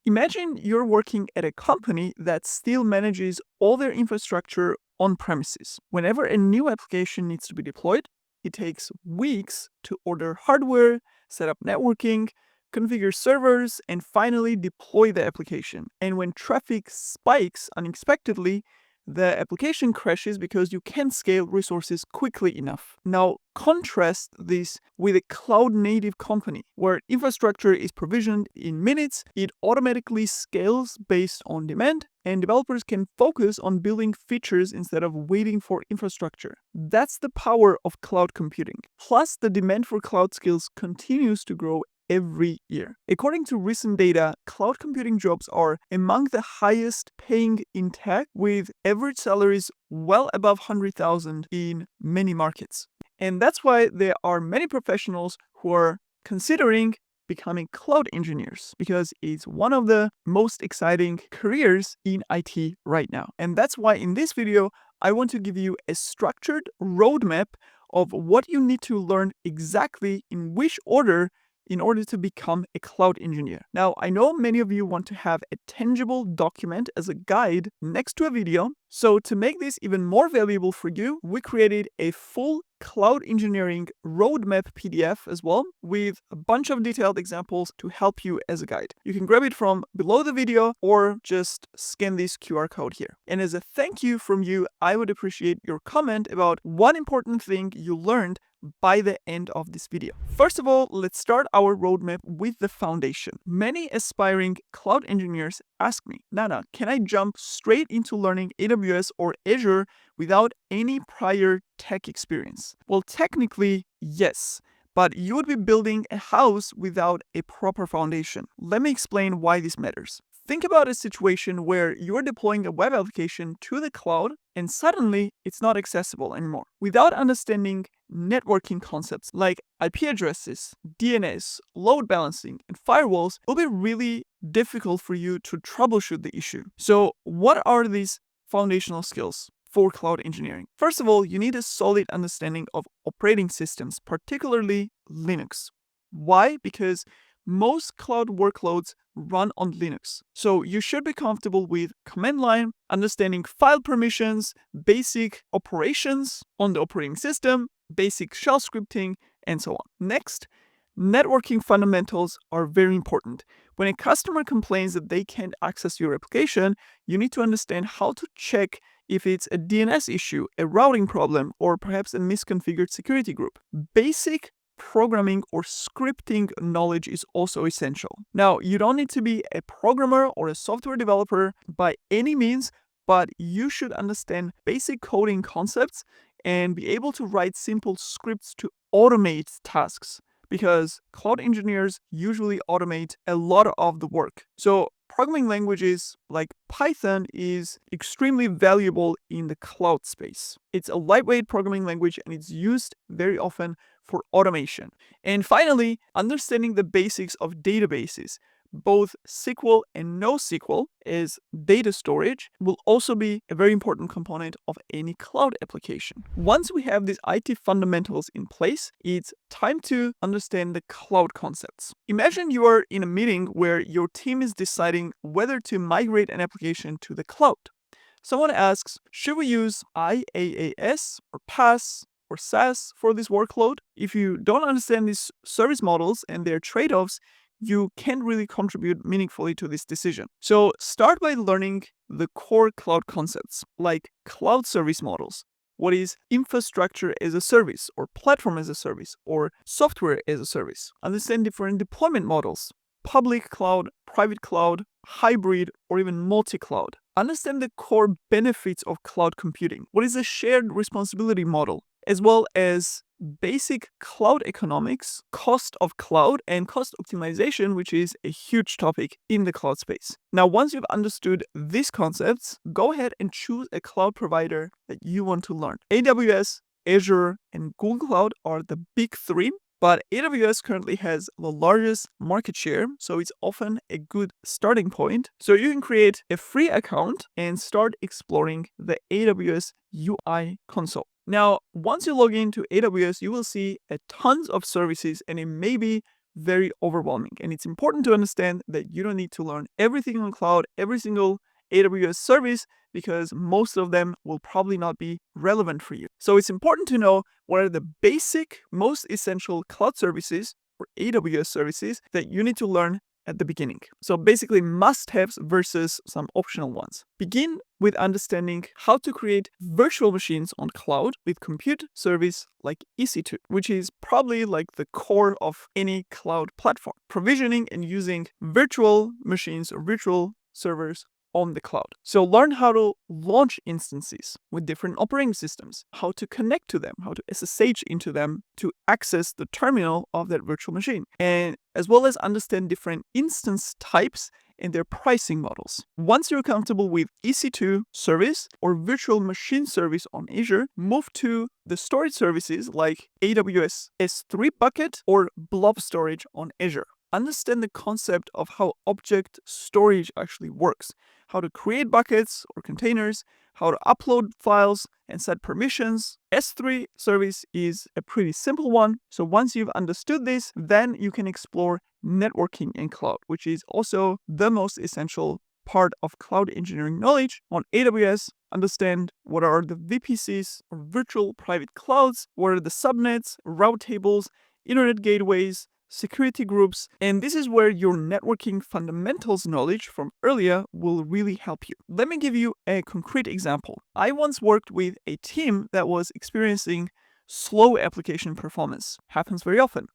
Imagine you're working at a company that still manages all their infrastructure on premises. Whenever a new application needs to be deployed, it takes weeks to order hardware, set up networking, configure servers, and finally deploy the application. And when traffic spikes unexpectedly, the application crashes because you can't scale resources quickly enough. Now, contrast this with a cloud-native company where infrastructure is provisioned in minutes, it automatically scales based on demand, and developers can focus on building features instead of waiting for infrastructure. That's the power of cloud computing. Plus, the demand for cloud skills continues to grow every year. According to recent data, cloud computing jobs are among the highest paying in tech, with average salaries well above 100,000 in many markets. And that's why there are many professionals who are considering becoming cloud engineers, because it's one of the most exciting careers in IT right now. And that's why in this video, I want to give you a structured roadmap of what you need to learn exactly in which order in order to become a cloud engineer. Now, I know many of you want to have a tangible document as a guide next to a video. So to make this even more valuable for you, we created a full cloud engineering roadmap PDF as well, with a bunch of detailed examples to help you as a guide. You can grab it from below the video or just scan this QR code here. And as a thank you from you, I would appreciate your comment about one important thing you learned by the end of this video. First of all, let's start our roadmap with the foundation. Many aspiring cloud engineers ask me, Nana, can I jump straight into learning AWS or Azure without any prior tech experience? Well, technically, yes, but you would be building a house without a proper foundation. Let me explain why this matters. Think about a situation where you're deploying a web application to the cloud and suddenly it's not accessible anymore. Without understanding networking concepts like IP addresses, DNS, load balancing, and firewalls, it will be really difficult for you to troubleshoot the issue. So what are these foundational skills for cloud engineering? First of all, you need a solid understanding of operating systems, particularly Linux. Why? Because most cloud workloads run on Linux. So you should be comfortable with command line, understanding file permissions, basic operations on the operating system, basic shell scripting, and so on. Next, networking fundamentals are very important. When a customer complains that they can't access your application, you need to understand how to check if it's a DNS issue, a routing problem, or perhaps a misconfigured security group. Basic programming or scripting knowledge is also essential. Now, you don't need to be a programmer or a software developer by any means, but you should understand basic coding concepts and be able to write simple scripts to automate tasks, because cloud engineers usually automate a lot of the work. So programming languages like Python is extremely valuable in the cloud space. It's a lightweight programming language and it's used very often for automation. And finally, understanding the basics of databases, both SQL and NoSQL as data storage, will also be a very important component of any cloud application. Once we have these IT fundamentals in place, it's time to understand the cloud concepts. Imagine you are in a meeting where your team is deciding whether to migrate an application to the cloud. Someone asks, should we use IaaS or PaaS or SaaS for this workload? If you don't understand these service models and their trade-offs, you can't really contribute meaningfully to this decision. So start by learning the core cloud concepts, like cloud service models. What is infrastructure as a service, or platform as a service, or software as a service? Understand different deployment models, public cloud, private cloud, hybrid, or even multi-cloud. Understand the core benefits of cloud computing. What is a shared responsibility model, as well as basic cloud economics, cost of cloud, and cost optimization, which is a huge topic in the cloud space. Now, once you've understood these concepts, go ahead and choose a cloud provider that you want to learn. AWS, Azure, and Google Cloud are the big three, but AWS currently has the largest market share, so it's often a good starting point. So you can create a free account and start exploring the AWS UI console. Now, once you log into AWS, you will see a tons of services, and it may be very overwhelming. And it's important to understand that you don't need to learn everything on cloud, every single AWS service, because most of them will probably not be relevant for you. So it's important to know what are the basic, most essential cloud services or AWS services that you need to learn at the beginning. So basically must-haves versus some optional ones. Begin with understanding how to create virtual machines on cloud with compute service like EC2, which is probably like the core of any cloud platform. Provisioning and using virtual machines or virtual servers on the cloud. So learn how to launch instances with different operating systems, how to connect to them, how to SSH into them to access the terminal of that virtual machine, and as well as understand different instance types and their pricing models. Once you're comfortable with EC2 service or virtual machine service on Azure, move to the storage services like AWS S3 bucket or blob storage on Azure. Understand the concept of how object storage actually works, how to create buckets or containers, how to upload files and set permissions. S3 service is a pretty simple one. So once you've understood this, then you can explore networking in cloud, which is also the most essential part of cloud engineering knowledge. On AWS, understand what are the VPCs or virtual private clouds, what are the subnets, route tables, internet gateways, security groups, and this is where your networking fundamentals knowledge from earlier will really help you. Let me give you a concrete example. I once worked with a team that was experiencing slow application performance. Happens very often.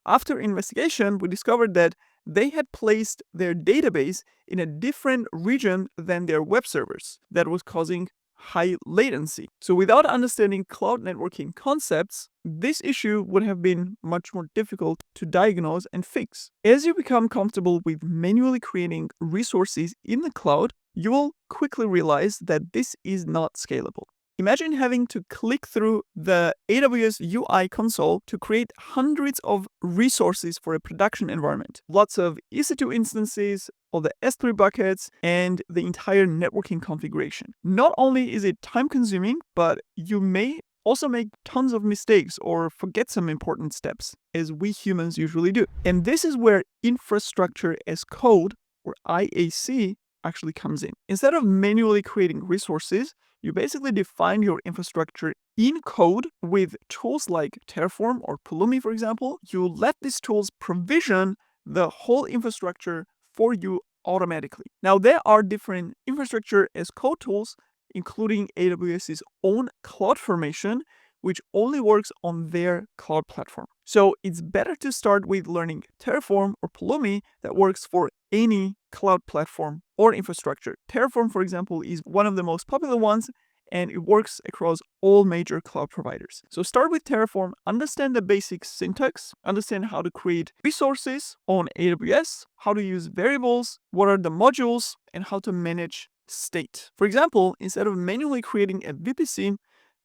After investigation, we discovered that they had placed their database in a different region than their web servers. That was causing high latency. So without understanding cloud networking concepts, this issue would have been much more difficult to diagnose and fix. As you become comfortable with manually creating resources in the cloud, you will quickly realize that this is not scalable. Imagine having to click through the AWS UI console to create hundreds of resources for a production environment. Lots of EC2 instances, all the S3 buckets, and the entire networking configuration. Not only is it time-consuming, but you may also make tons of mistakes or forget some important steps, as we humans usually do. And this is where infrastructure as code, or IAC, actually comes in. Instead of manually creating resources, you basically define your infrastructure in code with tools like Terraform or Pulumi, for example. You let these tools provision the whole infrastructure for you automatically. Now, there are different infrastructure as code tools, including AWS's own CloudFormation, which only works on their cloud platform. So it's better to start with learning Terraform or Pulumi that works for any cloud platform or infrastructure. Terraform, for example, is one of the most popular ones, and it works across all major cloud providers. So start with Terraform, understand the basic syntax, understand how to create resources on AWS, how to use variables, what are the modules, and how to manage state. For example, instead of manually creating a VPC,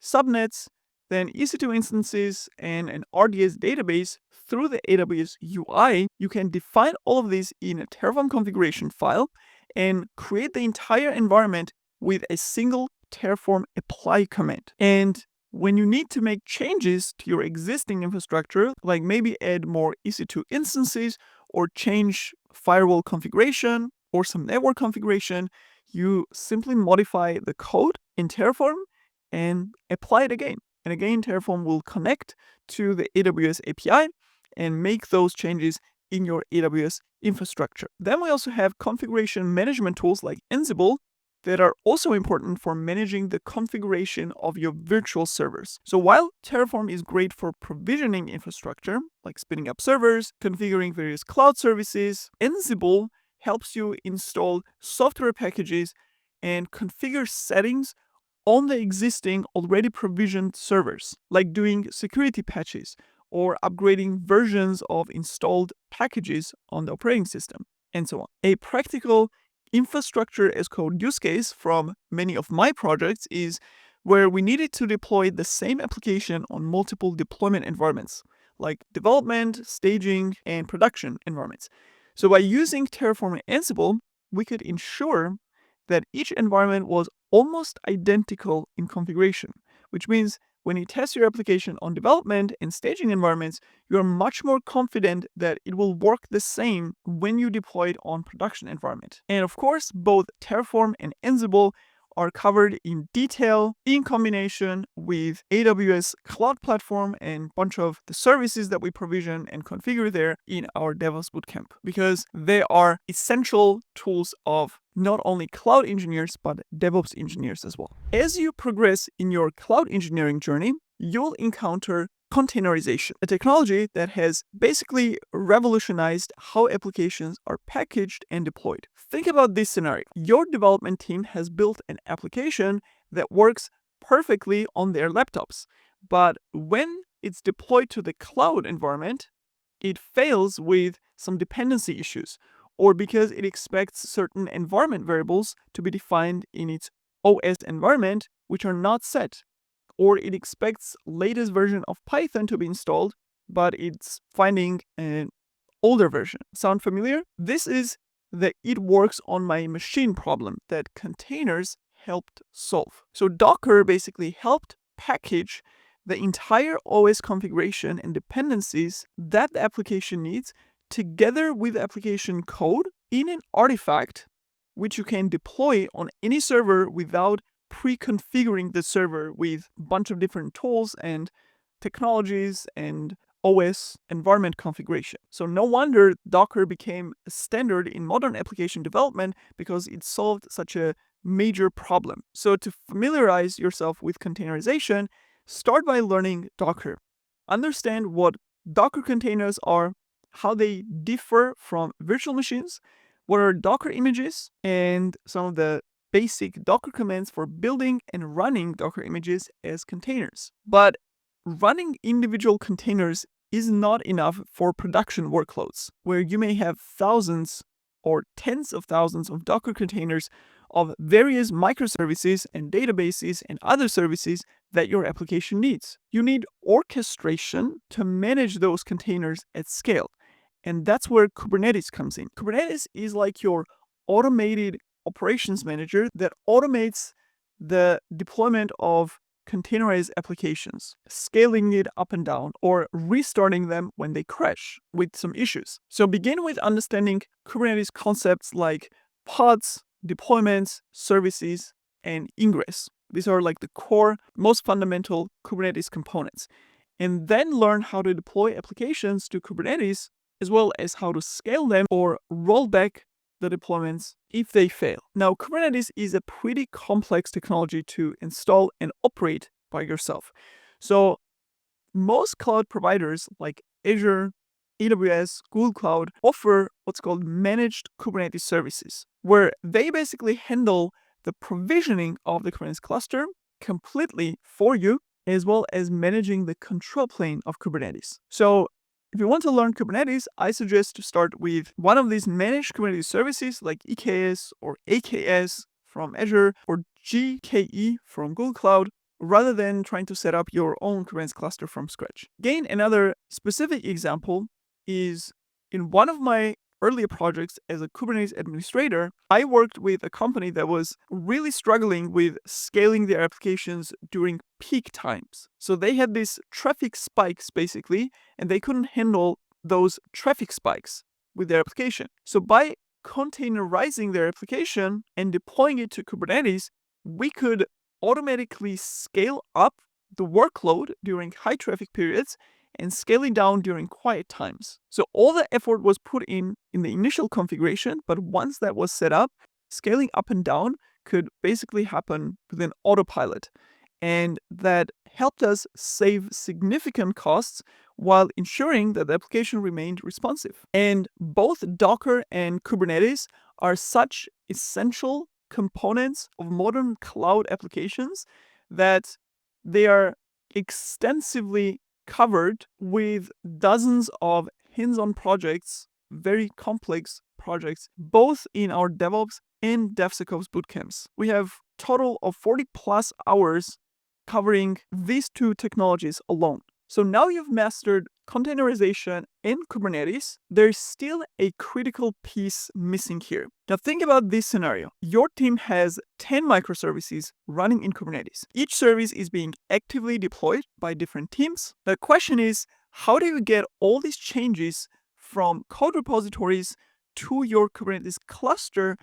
subnets, then EC2 instances, and an RDS database through the AWS UI, you can define all of this in a Terraform configuration file and create the entire environment with a single Terraform apply command. And when you need to make changes to your existing infrastructure, like maybe add more EC2 instances or change firewall configuration or some network configuration, you simply modify the code in Terraform and apply it again. And again, Terraform will connect to the AWS API and make those changes in your AWS infrastructure. Then we also have configuration management tools like Ansible that are also important for managing the configuration of your virtual servers. So while Terraform is great for provisioning infrastructure, like spinning up servers, configuring various cloud services, Ansible helps you install software packages and configure settings on the existing already provisioned servers, like doing security patches or upgrading versions of installed packages on the operating system, and so on. A practical infrastructure as code use case from many of my projects is where we needed to deploy the same application on multiple deployment environments, like development, staging, and production environments. So by using Terraform and Ansible, we could ensure that each environment was almost identical in configuration, which means when you test your application on development and staging environments, you're much more confident that it will work the same when you deploy it on production environment. And of course, both Terraform and Ansible are covered in detail in combination with AWS Cloud Platform and a bunch of the services that we provision and configure there in our DevOps Bootcamp, because they are essential tools of not only cloud engineers, but DevOps engineers as well. As you progress in your cloud engineering journey, you'll encounter containerization, a technology that has basically revolutionized how applications are packaged and deployed. Think about this scenario. Your development team has built an application that works perfectly on their laptops, but when it's deployed to the cloud environment, it fails with some dependency issues, or because it expects certain environment variables to be defined in its OS environment, which are not set, or it expects latest version of Python to be installed, but it's finding an older version. Sound familiar? This is the it works on my machine problem that containers helped solve. So Docker basically helped package the entire OS configuration and dependencies that the application needs together with application code in an artifact, which you can deploy on any server without pre-configuring the server with a bunch of different tools and technologies and OS environment configuration. So no wonder Docker became a standard in modern application development, because it solved such a major problem. So to familiarize yourself with containerization, start by learning Docker. Understand what Docker containers are, how they differ from virtual machines, what are Docker images, and some of the basic Docker commands for building and running Docker images as containers. But running individual containers is not enough for production workloads, where you may have thousands or tens of thousands of Docker containers of various microservices and databases and other services that your application needs. You need orchestration to manage those containers at scale. And that's where Kubernetes comes in. Kubernetes is like your automated operations manager that automates the deployment of containerized applications, scaling it up and down, or restarting them when they crash with some issues. So begin with understanding Kubernetes concepts like pods, deployments, services, and ingress. These are like the core, most fundamental Kubernetes components. And then learn how to deploy applications to Kubernetes, as well as how to scale them or roll back the deployments if they fail. Now, Kubernetes is a pretty complex technology to install and operate by yourself. So most cloud providers like Azure, AWS, Google Cloud offer what's called managed Kubernetes services, where they basically handle the provisioning of the Kubernetes cluster completely for you, as well as managing the control plane of Kubernetes. So if you want to learn Kubernetes, I suggest to start with one of these managed Kubernetes services like EKS or AKS from Azure or GKE from Google Cloud, rather than trying to set up your own Kubernetes cluster from scratch. Again, another specific example is in one of my earlier projects as a Kubernetes administrator, I worked with a company that was really struggling with scaling their applications during peak times. So they had these traffic spikes basically, and they couldn't handle those traffic spikes with their application. So by containerizing their application and deploying it to Kubernetes, we could automatically scale up the workload during high traffic periods and scaling down during quiet times. So all the effort was put in the initial configuration, but once that was set up, scaling up and down could basically happen with an autopilot. And that helped us save significant costs while ensuring that the application remained responsive. And both Docker and Kubernetes are such essential components of modern cloud applications that they are extensively covered with dozens of hands-on projects, very complex projects, both in our DevOps and DevSecOps bootcamps. We have a total of 40 plus hours covering these two technologies alone. So now you've mastered containerization, and Kubernetes, there's still a critical piece missing here. Now think about this scenario. Your team has 10 microservices running in Kubernetes. Each service is being actively deployed by different teams. The question is, how do you get all these changes from code repositories to your Kubernetes cluster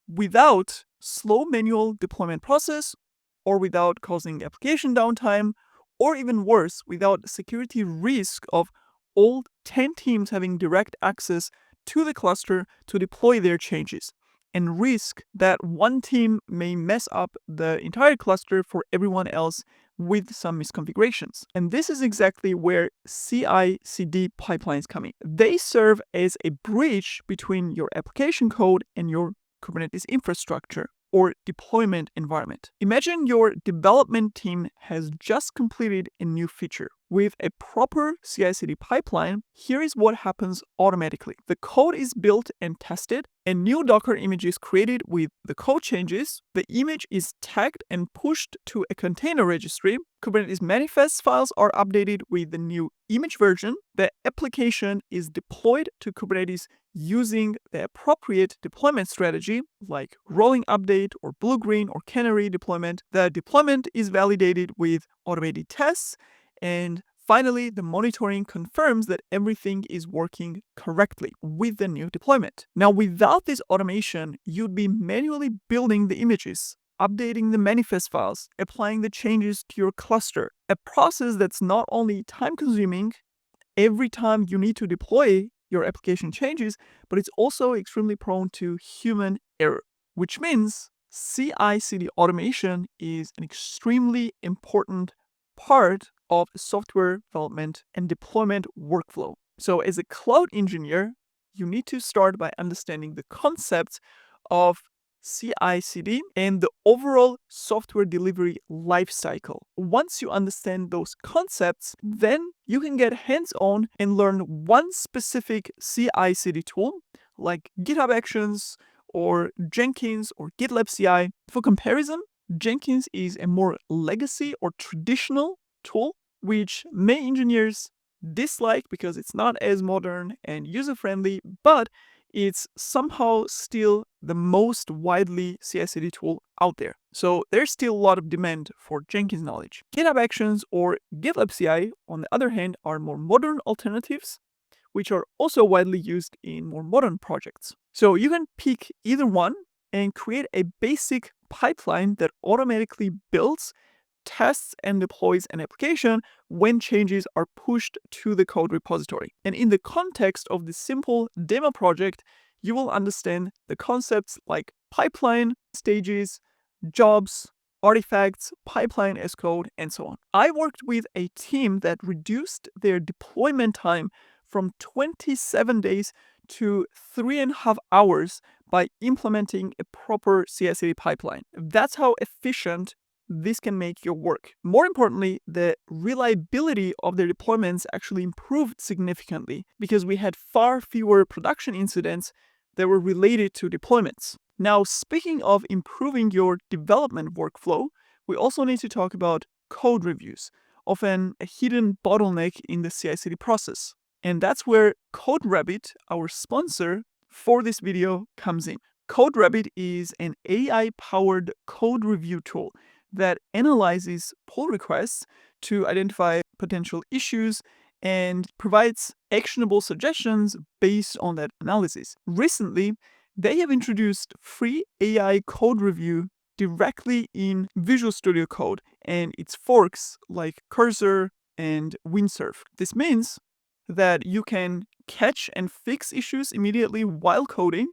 without slow manual deployment process, or without causing application downtime, or even worse, without security risk of all 10 teams having direct access to the cluster to deploy their changes, and risk that one team may mess up the entire cluster for everyone else with some misconfigurations. And this is exactly where CI/CD pipelines come in. They serve as a bridge between your application code and your Kubernetes infrastructure or deployment environment. Imagine your development team has just completed a new feature. With a proper CI/CD pipeline, here is what happens automatically. The code is built and tested. A new Docker image is created with the code changes. The image is tagged and pushed to a container registry. Kubernetes manifest files are updated with the new image version. The application is deployed to Kubernetes using the appropriate deployment strategy, like rolling update or blue-green or canary deployment. The deployment is validated with automated tests. And finally, the monitoring confirms that everything is working correctly with the new deployment. Now, without this automation, you'd be manually building the images, updating the manifest files, applying the changes to your cluster, a process that's not only time-consuming every time you need to deploy your application changes, but it's also extremely prone to human error, which means CI/CD automation is an extremely important part of software development and deployment workflow. So as a cloud engineer, you need to start by understanding the concepts of CI/CD and the overall software delivery lifecycle. Once you understand those concepts, then you can get hands-on and learn one specific CI/CD tool like GitHub Actions or Jenkins or GitLab CI. For comparison, Jenkins is a more legacy or traditional tool, which many engineers dislike because it's not as modern and user-friendly, but it's somehow still the most widely CI/CD tool out there. So there's still a lot of demand for Jenkins knowledge. GitHub Actions or GitLab CI, on the other hand, are more modern alternatives, which are also widely used in more modern projects. So you can pick either one and create a basic pipeline that automatically builds, tests, and deploys an application when changes are pushed to the code repository. And in the context of this simple demo project, you will understand the concepts like pipeline, stages, jobs, artifacts, pipeline as code, and so on. I worked with a team that reduced their deployment time from 27 days to 3.5 hours by implementing a proper CI/CD pipeline. That's how efficient this can make your work. More importantly, the reliability of their deployments actually improved significantly because we had far fewer production incidents that were related to deployments. Now, speaking of improving your development workflow, we also need to talk about code reviews, often a hidden bottleneck in the CI/CD process. And that's where CodeRabbit, our sponsor for this video, comes in. CodeRabbit is an AI-powered code review tool that analyzes pull requests to identify potential issues and provides actionable suggestions based on that analysis. Recently, they have introduced free AI code review directly in Visual Studio Code and its forks like Cursor and Windsurf. This means that you can catch and fix issues immediately while coding,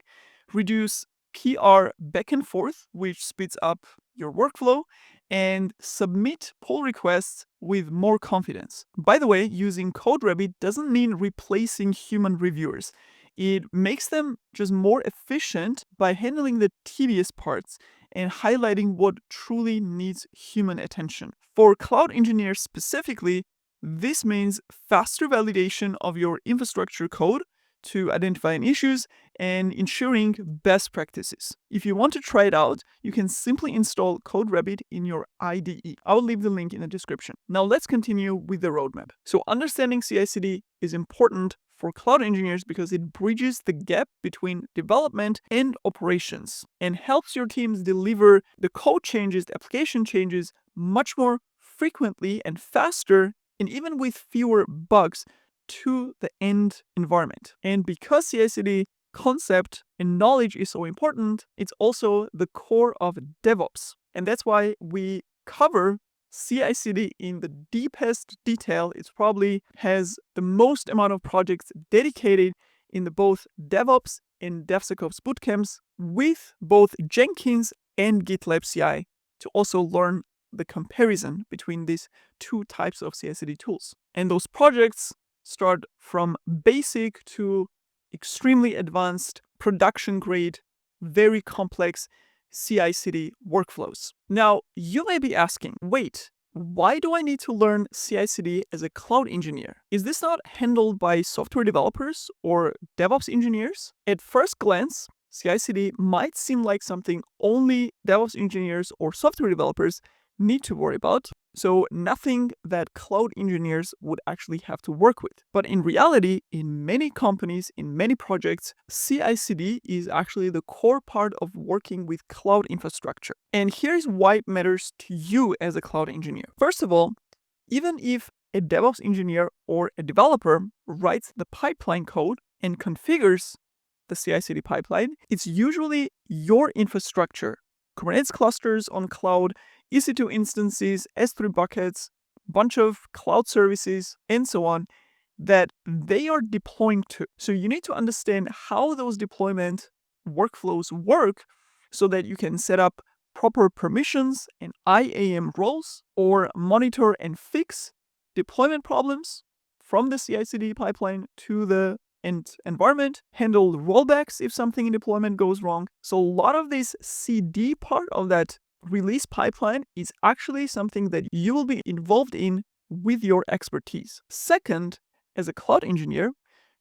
reduce PR back and forth, which speeds up your workflow, and submit pull requests with more confidence. By the way, using CodeRabbit doesn't mean replacing human reviewers. It makes them just more efficient by handling the tedious parts and highlighting what truly needs human attention. For cloud engineers specifically, this means faster validation of your infrastructure code to identifying issues and ensuring best practices. If you want to try it out, you can simply install CodeRabbit in your IDE. I will leave the link in the description. Now let's continue with the roadmap. So understanding CI/CD is important for cloud engineers because it bridges the gap between development and operations and helps your teams deliver the code changes, the application changes much more frequently and faster, and even with fewer bugs to the end environment. And because CI/CD concept and knowledge is so important, it's also the core of DevOps. And that's why we cover CI/CD in the deepest detail. It probably has the most amount of projects dedicated in the both DevOps and DevSecOps bootcamps with both Jenkins and GitLab CI to also learn the comparison between these two types of CI/CD tools. And those projects start from basic to extremely advanced, production grade, very complex CI/CD workflows. Now, you may be asking, wait, why do I need to learn CI/CD as a cloud engineer? Is this not handled by software developers or DevOps engineers? At first glance, CI/CD might seem like something only DevOps engineers or software developers need to worry about, so nothing that cloud engineers would actually have to work with. But in reality, in many companies, in many projects, CI/CD is actually the core part of working with cloud infrastructure. And here's why it matters to you as a cloud engineer. First of all, even if a DevOps engineer or a developer writes the pipeline code and configures the CI/CD pipeline, it's usually your infrastructure, Kubernetes clusters on cloud, EC2 instances, S3 buckets, bunch of cloud services, and so on, that they are deploying to. So you need to understand how those deployment workflows work so that you can set up proper permissions and IAM roles or monitor and fix deployment problems from the CI/CD pipeline to the end environment, handle rollbacks if something in deployment goes wrong. So a lot of this CD part of that release pipeline is actually something that you will be involved in with your expertise. Second, as a cloud engineer,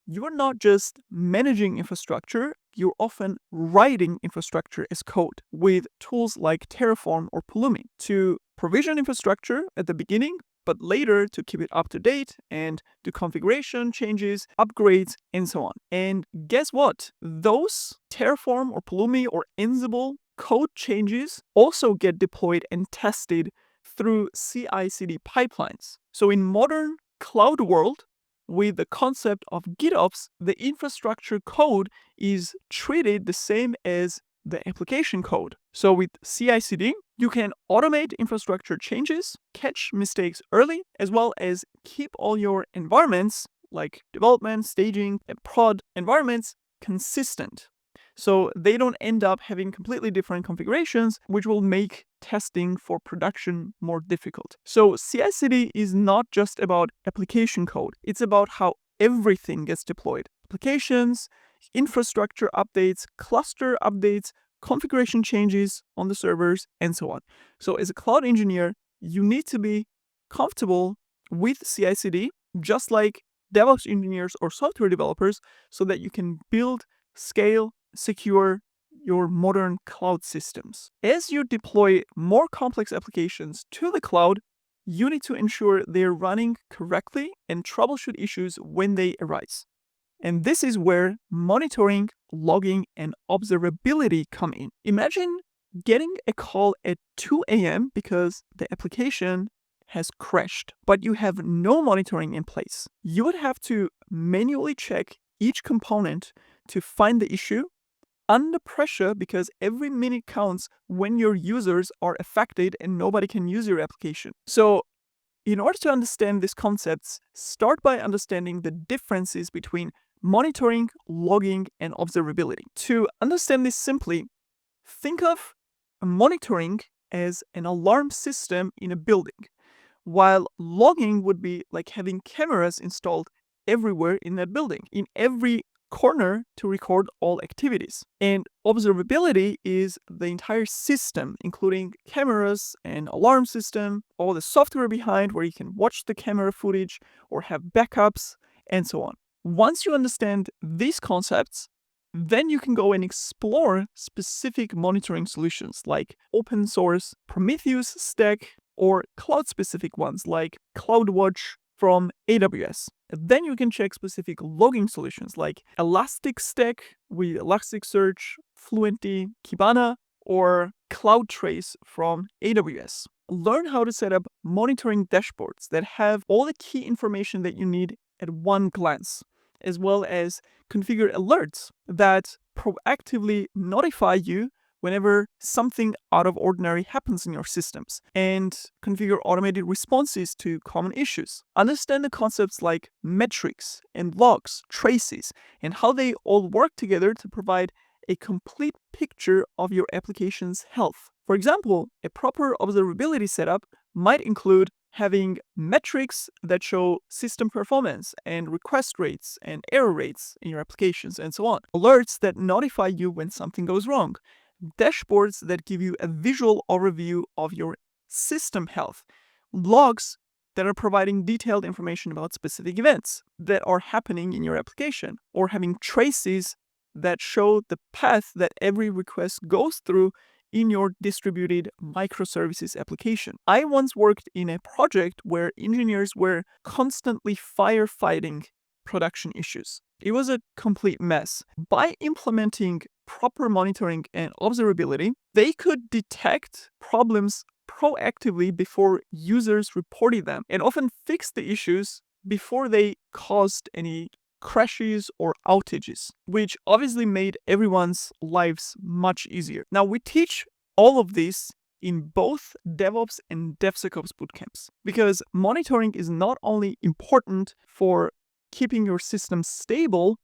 you're not just managing infrastructure, you're often writing infrastructure as code with tools like Terraform or Pulumi to provision infrastructure at the beginning, but later to keep it up to date and do configuration changes, upgrades, and so on. And guess what? Those Terraform or Pulumi or Ansible code changes also get deployed and tested through CI/CD pipelines. So in modern cloud world, with the concept of GitOps, the infrastructure code is treated the same as the application code. So with CI/CD, you can automate infrastructure changes, catch mistakes early, as well as keep all your environments like development, staging, and prod environments consistent. So they don't end up having completely different configurations, which will make testing for production more difficult. So CI/CD is not just about application code. It's about how everything gets deployed. Applications, infrastructure updates, cluster updates, configuration changes on the servers, and so on. So as a cloud engineer, you need to be comfortable with CI/CD, just like DevOps engineers or software developers, so that you can build, scale, secure your modern cloud systems. As you deploy more complex applications to the cloud, you need to ensure they're running correctly and troubleshoot issues when they arise. And this is where monitoring, logging, and observability come in. Imagine getting a call at 2 a.m. because the application has crashed, but you have no monitoring in place. You would have to manually check each component to find the issue under pressure because every minute counts when your users are affected and nobody can use your application. So in order to understand these concepts, start by understanding the differences between monitoring, logging, and observability. To understand this simply, think of monitoring as an alarm system in a building, while logging would be like having cameras installed everywhere in that building, in every corner to record all activities. And observability is the entire system, including cameras and alarm system, all the software behind where you can watch the camera footage or have backups, and so on. Once you understand these concepts, then you can go and explore specific monitoring solutions like open source Prometheus stack or cloud-specific ones like CloudWatch from AWS. Then you can check specific logging solutions like Elasticstack with Elasticsearch, Fluentd, Kibana, or CloudTrace from AWS. Learn how to set up monitoring dashboards that have all the key information that you need at one glance, as well as configure alerts that proactively notify you whenever something out of ordinary happens in your systems, and configure automated responses to common issues. Understand the concepts like metrics and logs, traces, and how they all work together to provide a complete picture of your application's health. For example, a proper observability setup might include having metrics that show system performance and request rates and error rates in your applications and so on. Alerts that notify you when something goes wrong. Dashboards that give you a visual overview of your system health. Logs that are providing detailed information about specific events that are happening in your application, or having traces that show the path that every request goes through in your distributed microservices application. I once worked in a project where engineers were constantly firefighting production issues. It was a complete mess. By implementing proper monitoring and observability, they could detect problems proactively before users reported them, and often fix the issues before they caused any crashes or outages, which obviously made everyone's lives much easier. Now, we teach all of this in both DevOps and DevSecOps bootcamps, because monitoring is not only important for keeping your system stable,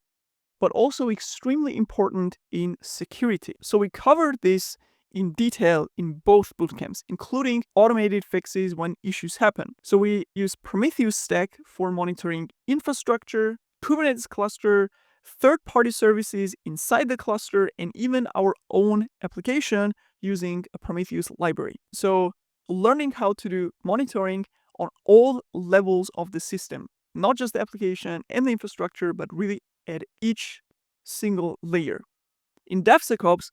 but also extremely important in security. So we covered this in detail in both bootcamps, including automated fixes when issues happen. So we use Prometheus stack for monitoring infrastructure, Kubernetes cluster, third-party services inside the cluster, and even our own application using a Prometheus library. So learning how to do monitoring on all levels of the system, not just the application and the infrastructure, but really at each single layer. In DevSecOps,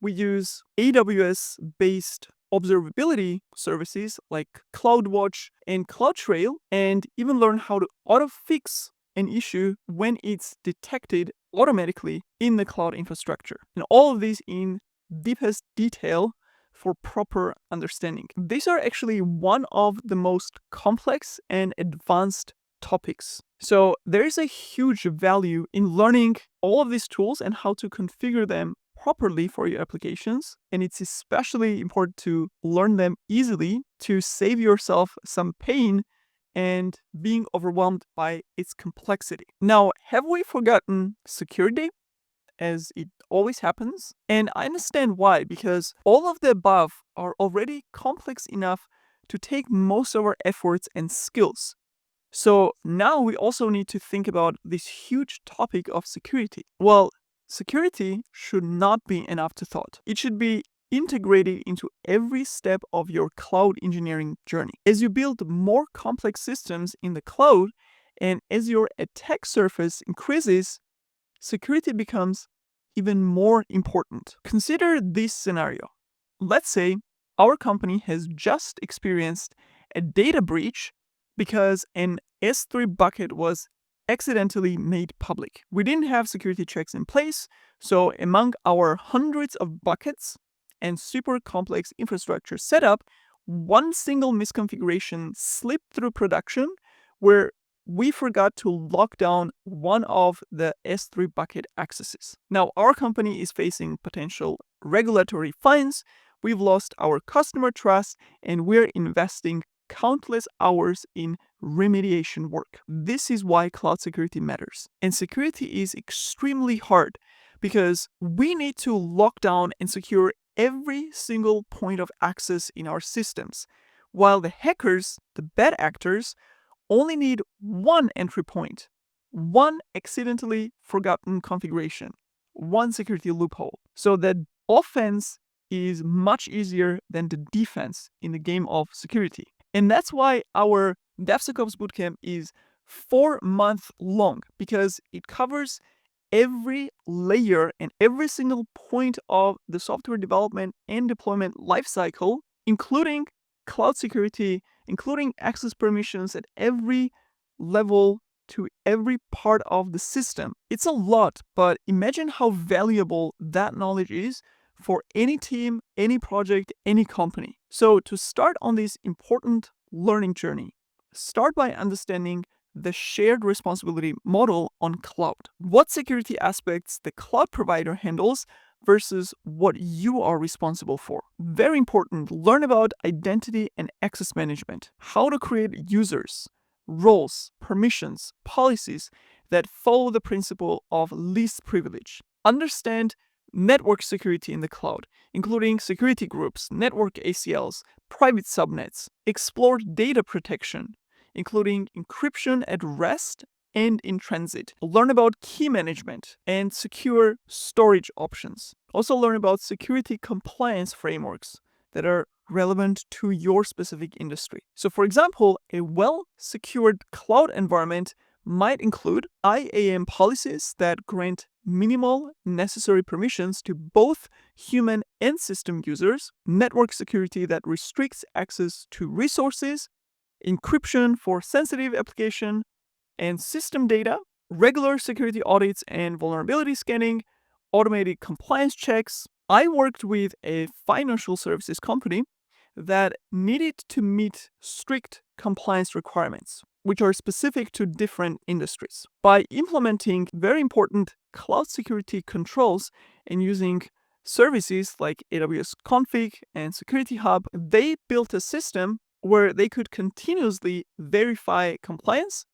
we use AWS-based observability services like CloudWatch and CloudTrail, and even learn how to auto-fix an issue when it's detected automatically in the cloud infrastructure. And all of these in deepest detail for proper understanding. These are actually one of the most complex and advanced topics. So there is a huge value in learning all of these tools and how to configure them properly for your applications. And it's especially important to learn them easily to save yourself some pain and being overwhelmed by its complexity. Now, have we forgotten security? As it always happens. And I understand why, because all of the above are already complex enough to take most of our efforts and skills. So now we also need to think about this huge topic of security. Well, security should not be an afterthought. It should be integrated into every step of your cloud engineering journey. As you build more complex systems in the cloud, and as your attack surface increases, security becomes even more important. Consider this scenario. Let's say our company has just experienced a data breach because an S3 bucket was accidentally made public. We didn't have security checks in place, so among our hundreds of buckets and super complex infrastructure setup, one single misconfiguration slipped through production where we forgot to lock down one of the S3 bucket accesses. Now, our company is facing potential regulatory fines, we've lost our customer trust, and we're investing countless hours in remediation work. This is why cloud security matters. And security is extremely hard because we need to lock down and secure every single point of access in our systems, while the hackers, the bad actors, only need one entry point, one accidentally forgotten configuration, one security loophole. So that offense is much easier than the defense in the game of security. And that's why our DevSecOps Bootcamp is 4-month long because it covers every layer and every single point of the software development and deployment lifecycle, including cloud security, including access permissions at every level to every part of the system. It's a lot, but imagine how valuable that knowledge is for any team, any project, any company. So to start on this important learning journey, start by understanding the shared responsibility model on cloud. What security aspects the cloud provider handles versus what you are responsible for. Very important, learn about identity and access management, how to create users, roles, permissions, policies that follow the principle of least privilege. Understand network security in the cloud, including security groups, network ACLs, private subnets. Explore data protection, including encryption at rest and in transit. Learn about key management and secure storage options. Also learn about security compliance frameworks that are relevant to your specific industry. So for example, a well-secured cloud environment might include IAM policies that grant minimal necessary permissions to both human and system users, network security that restricts access to resources, encryption for sensitive application and system data, regular security audits and vulnerability scanning, automated compliance checks. I worked with a financial services company that needed to meet strict compliance requirements, which are specific to different industries. By implementing very important cloud security controls and using services like AWS Config and Security Hub, they built a system where they could continuously verify compliance,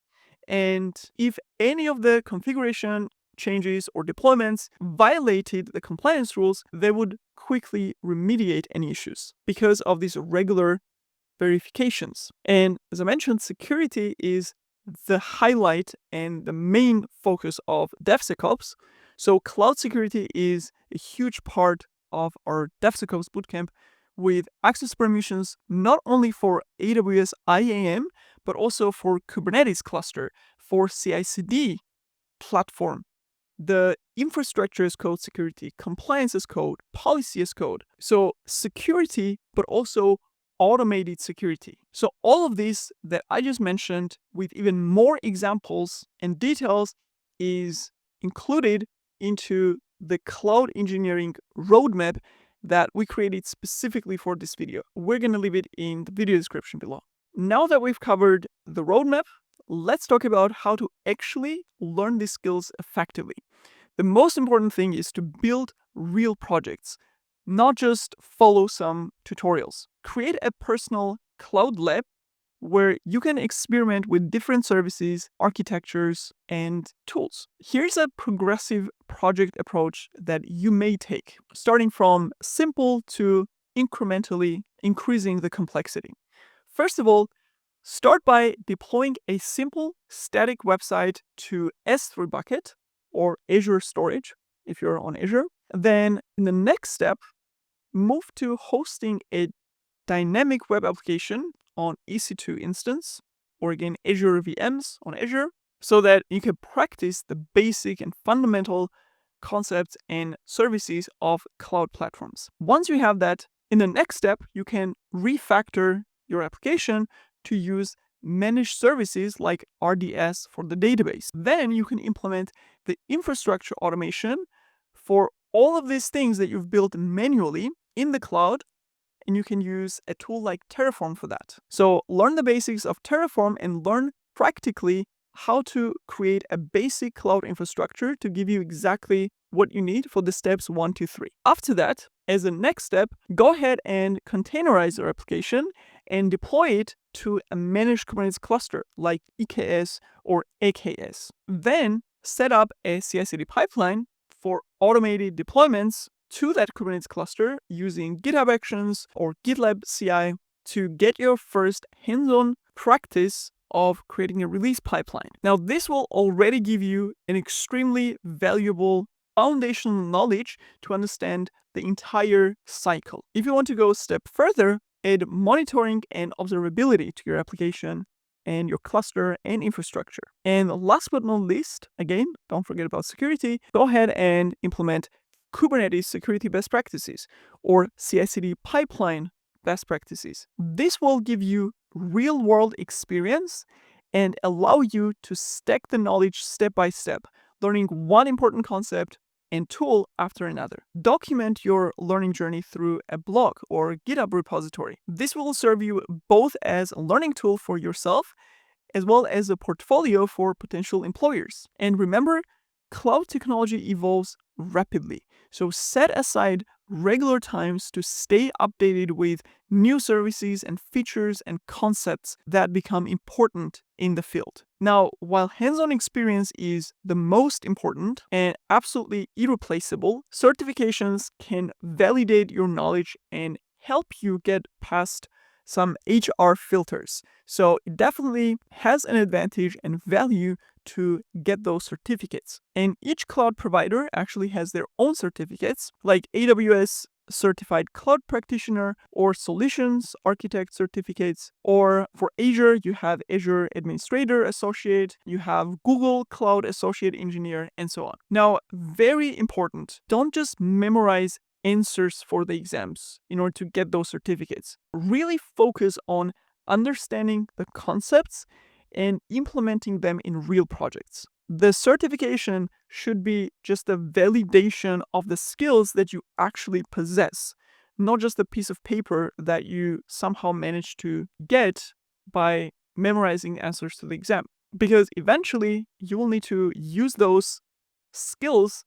and if any of the configuration changes or deployments violated the compliance rules, they would quickly remediate any issues because of these regular verifications. And as I mentioned, security is the highlight and the main focus of DevSecOps. So cloud security is a huge part of our DevSecOps bootcamp with access permissions not only for AWS IAM, but also for Kubernetes cluster, for CI/CD platform. The infrastructure as code security, compliance as code, policy as code. So security, but also automated security. So all of these that I just mentioned with even more examples and details is included into the cloud engineering roadmap that we created specifically for this video. We're going to leave it in the video description below. Now that we've covered the roadmap, let's talk about how to actually learn these skills effectively. The most important thing is to build real projects, not just follow some tutorials. Create a personal cloud lab where you can experiment with different services, architectures, and tools. Here's a progressive project approach that you may take, starting from simple to incrementally increasing the complexity. First of all, start by deploying a simple static website to S3 bucket or Azure storage if you're on Azure. Then in the next step, move to hosting a dynamic web application on EC2 instance, or again Azure VMs on Azure, so that you can practice the basic and fundamental concepts and services of cloud platforms. Once you have that, in the next step, you can refactor your application to use managed services like RDS for the database. Then you can implement the infrastructure automation for all of these things that you've built manually in the cloud, and you can use a tool like Terraform for that. So learn the basics of Terraform and learn practically how to create a basic cloud infrastructure to give you exactly what you need for the steps 1 to 3. After that, as a next step, go ahead and containerize your application and deploy it to a managed Kubernetes cluster like EKS or AKS. Then set up a CI/CD pipeline for automated deployments to that Kubernetes cluster using GitHub Actions or GitLab CI to get your first hands-on practice of creating a release pipeline. Now, this will already give you an extremely valuable foundational knowledge to understand the entire cycle. If you want to go a step further, add monitoring and observability to your application and your cluster and infrastructure. And last but not least, again, don't forget about security. Go ahead and implement Kubernetes security best practices or CI/CD pipeline best practices. This will give you real-world experience and allow you to stack the knowledge step by step, learning one important concept and tool after another. Document your learning journey through a blog or GitHub repository. This will serve you both as a learning tool for yourself as well as a portfolio for potential employers. And remember, cloud technology evolves rapidly, so set aside regular times to stay updated with new services and features and concepts that become important in the field. Now, while hands-on experience is the most important and absolutely irreplaceable, certifications can validate your knowledge and help you get past some HR filters. So it definitely has an advantage and value to get those certificates. And each cloud provider actually has their own certificates, like AWS Certified Cloud Practitioner or Solutions Architect certificates, or for Azure, you have Azure Administrator Associate, you have Google Cloud Associate Engineer, and so on. Now, very important, don't just memorize answers for the exams in order to get those certificates. Really focus on understanding the concepts and implementing them in real projects. The certification should be just a validation of the skills that you actually possess, not just a piece of paper that you somehow managed to get by memorizing answers to the exam. Because eventually you will need to use those skills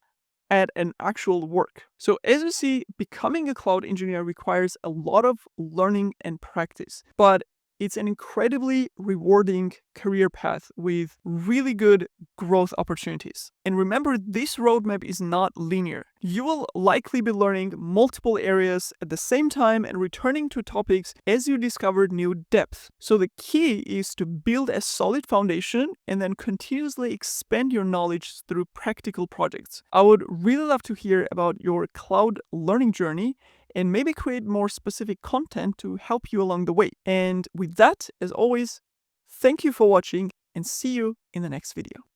at an actual work. So as you see, becoming a cloud engineer requires a lot of learning and practice, but it's an incredibly rewarding career path with really good growth opportunities. And remember, this roadmap is not linear. You will likely be learning multiple areas at the same time and returning to topics as you discover new depth. So the key is to build a solid foundation and then continuously expand your knowledge through practical projects. I would really love to hear about your cloud learning journey and maybe create more specific content to help you along the way. And with that, as always, thank you for watching and see you in the next video.